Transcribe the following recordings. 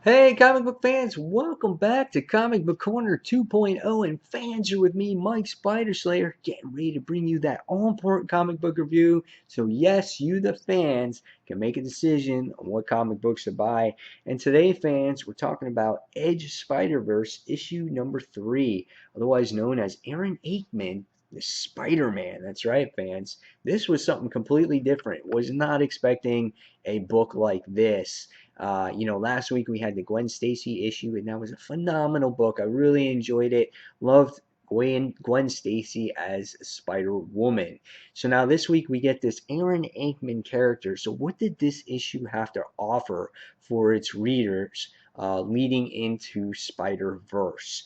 Hey, comic book fans, welcome back to Comic Book Corner 2.0. And fans, you're with me, Mike Spider Slayer, getting ready to bring you that all important comic book review. So, yes, you, the fans, can make a decision on what comic books to buy. And today, fans, we're talking about Edge Spider-Verse issue number 3, otherwise known as Aaron Aikman, the Spider-Man. That's right, fans. This was something completely different. Was not expecting a book like this. Last week we had the Gwen Stacy issue, and that was a phenomenal book. I really enjoyed it. Loved Gwen Stacy as Spider Woman. So now this week we get this Aaron Aikman character. So what did this issue have to offer for its readers leading into Spider Verse?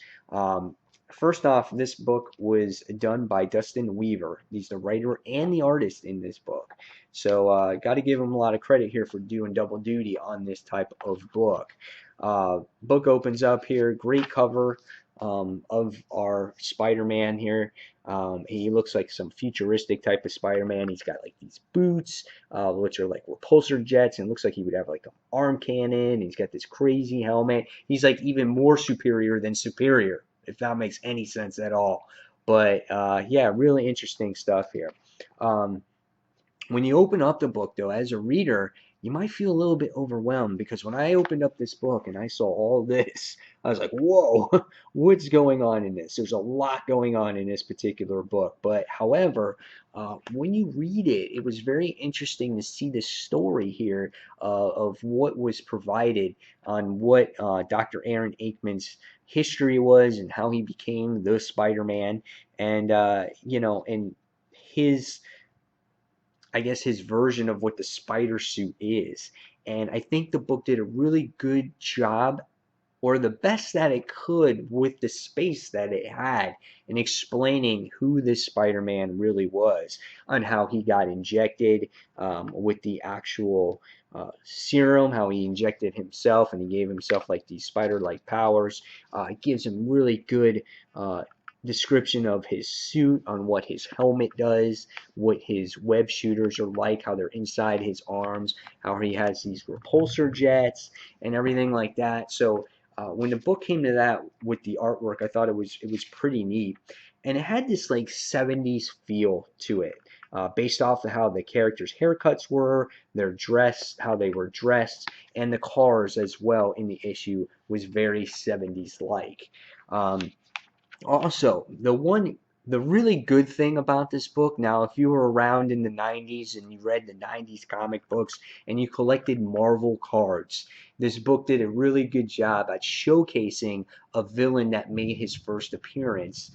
First off, this book was done by Dustin Weaver. He's the writer and the artist in this book. So got to give him a lot of credit here for doing double duty on this type of book. Book opens up here, great cover of our Spider-Man here. He looks like some futuristic type of Spider-Man. He's got like these boots, which are like repulsor jets, and it looks like he would have like an arm cannon. He's got this crazy helmet. He's like even more superior than superior, if that makes any sense at all. But yeah, really interesting stuff here. Um, when you open up the book, though, as a reader, you might feel a little bit overwhelmed because when I opened up this book and I saw all this, I was like, whoa, what's going on in this? There's a lot going on in this particular book. But however, when you read it, it was very interesting to see the story here of what was provided on what Dr. Aaron Aikman's history was and how he became the Spider-Man and his I guess his version of what the spider suit is. And I think the book did a really good job, or the best that it could, with the space that it had in explaining who this Spider-Man really was, on how he got injected with the actual serum, how he injected himself and he gave himself like these spider-like powers. It gives him really good description of his suit, on what his helmet does, what his web shooters are like, how they're inside his arms, how he has these repulsor jets and everything like that. So when the book came to that with the artwork, I thought it was pretty neat, and it had this like 70s feel to it, based off of how the characters' haircuts were, their dress, how they were dressed, and the cars as well in the issue was very 70s like. Also, the really good thing about this book, now, if you were around in the 90s and you read the 90s comic books and you collected Marvel cards, this book did a really good job at showcasing a villain that made his first appearance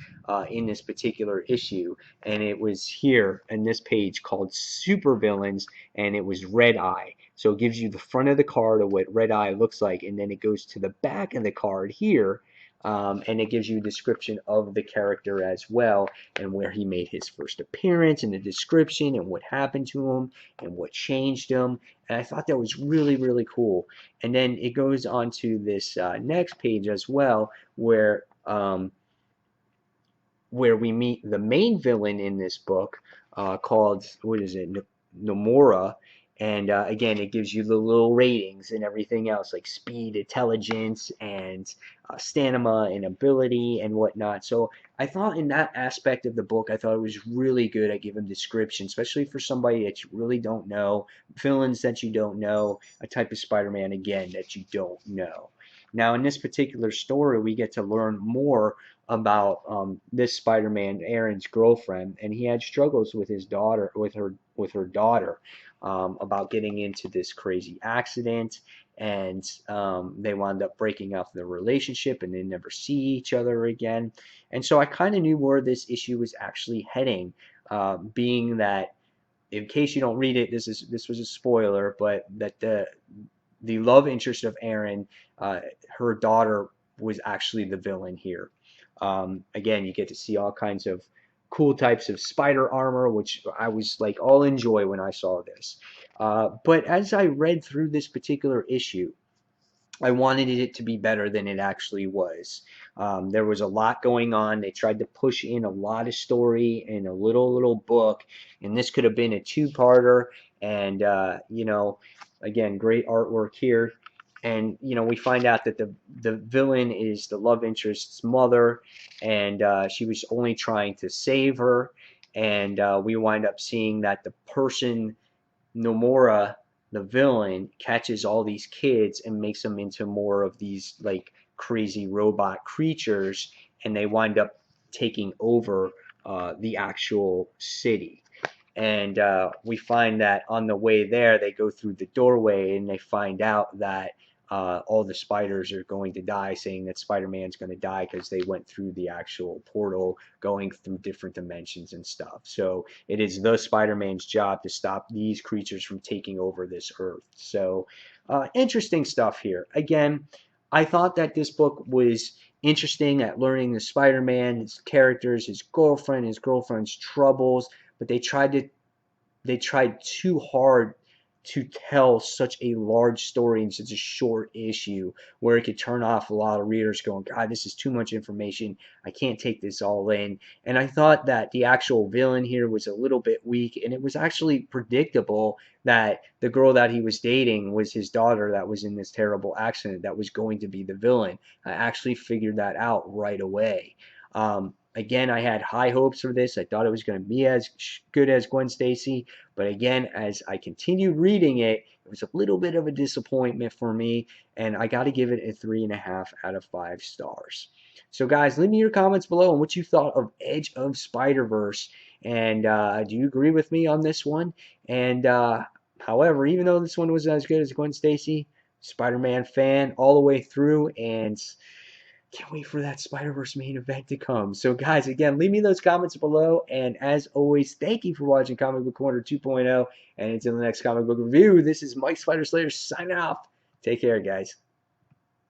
in this particular issue. And it was here in this page called Super Villains, and it was Red Eye. So it gives you the front of the card of what Red Eye looks like, and then it goes to the back of the card here, and it gives you a description of the character as well, and where he made his first appearance, and the description, and what happened to him, and what changed him. And I thought that was really, really cool. And then it goes on to this next page as well, where we meet the main villain in this book, called, what is it, Nomura. And again, it gives you the little ratings and everything else, like speed, intelligence, and stamina and ability and whatnot. So I thought in that aspect of the book, I thought it was really good at giving description, especially for somebody that you really don't know, villains that you don't know, a type of Spider-Man, again, that you don't know. Now, in this particular story, we get to learn more about this Spider-Man, Aaron's girlfriend, and he had struggles with his daughter, with her daughter, about getting into this crazy accident, and they wound up breaking up their relationship, and they never see each other again. And so I kind of knew where this issue was actually heading, being that, in case you don't read it, this was a spoiler, but that the love interest of Aaron, her daughter, was actually the villain here. Again, you get to see all kinds of cool types of spider armor, which I was like all in joy when I saw this. But as I read through this particular issue, I wanted it to be better than it actually was. There was a lot going on. They tried to push in a lot of story in a little book, and this could have been a two-parter. And again, great artwork here. and we find out that the villain is the love interest's mother, and she was only trying to save her. And we wind up seeing that the person, Nomura, the villain, catches all these kids and makes them into more of these like crazy robot creatures, and they wind up taking over the actual city. And we find that on the way there, they go through the doorway and they find out that all the spiders are going to die, saying that Spider-Man's going to die because they went through the actual portal, going through different dimensions and stuff. So it is the Spider-Man's job to stop these creatures from taking over this Earth. So interesting stuff here. Again, I thought that this book was interesting at learning the Spider-Man, his characters, his girlfriend's troubles, but they tried too hard to tell such a large story in such a short issue, where it could turn off a lot of readers going, God, this is too much information. I can't take this all in. And I thought that the actual villain here was a little bit weak, and it was actually predictable that the girl that he was dating was his daughter that was in this terrible accident that was going to be the villain. I actually figured that out right away. Again, I had high hopes for this. I thought it was going to be as good as Gwen Stacy. But again, as I continued reading it, it was a little bit of a disappointment for me. And I got to give it a 3.5 out of 5 stars. So, guys, leave me your comments below on what you thought of Edge of Spider-Verse. And do you agree with me on this one? And however, even though this one was as good as Gwen Stacy, Spider-Man fan all the way through, and can't wait for that Spider-Verse main event to come. So, guys, again, leave me those comments below. And as always, thank you for watching Comic Book Corner 2.0. And until the next comic book review, this is Mike Spider Slayer signing off. Take care, guys.